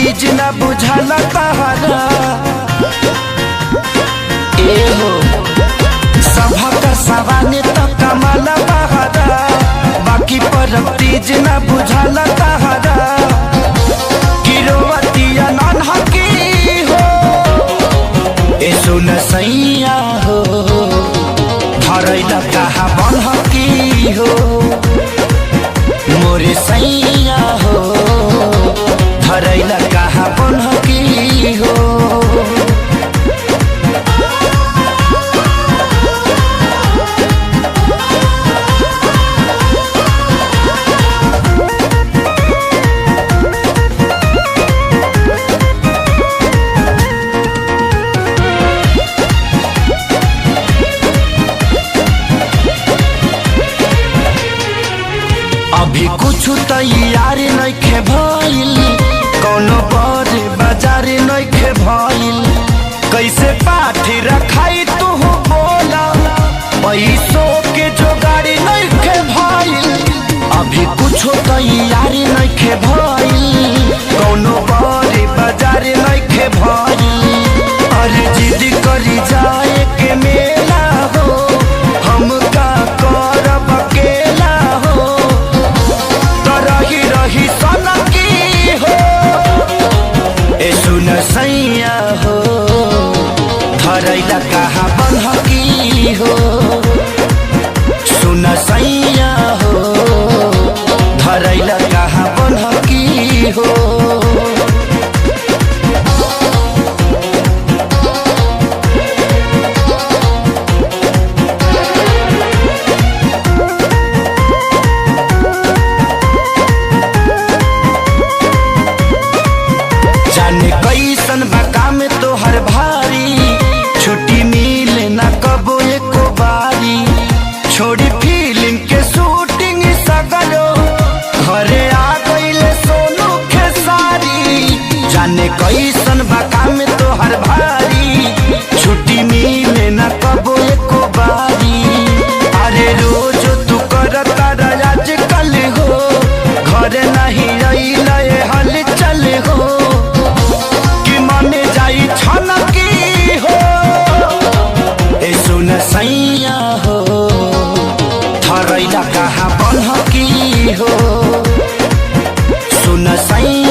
तीज न बुझाला तहरा ए हो सभा का सवाने तो कमाला बहारा बाकी पर तीज न बुझाला तहरा गिरोवतिया नन्हा की हो ए सुन सैया हो धरैला कहा बन्हा की हो मोरे सैया हो धरैला कहा बन्हा की हो। अभी कुछ तैयार नइखे भइल कौनो बर बाजार नइखे भइल कैसे पाठी रखाई तू बोला पैसों के जोगाड़ी नइखे भइल अभी कुछ तैयार नइखे भइल कौनो बर बाजार नइखे भइल अरे जिद करी जाए के मेला हो हम का करब अकेला हो रही सनकी हो ए सुन सैया हो धरैला कहा बन्हकी हो सुन सैया हो धरैला कहा बन्हकी हो। जाने कैसन बा काम तोहर भारी छुट्टी मिले ना कबो एको बारी छोड़ी फिल्म के शूटिंग सगरो घरे आ गईले सोनू खेसारी जाने कैसन बा काम तोहर भारी छुट्टी मिले ना कबो एको बारी अरे रोज तू करता आज कल हो घरे नहीं रही हल चल हो छनकी हो ए सुन सैया हो धरैला कहा बन्हकी हो सुन सैया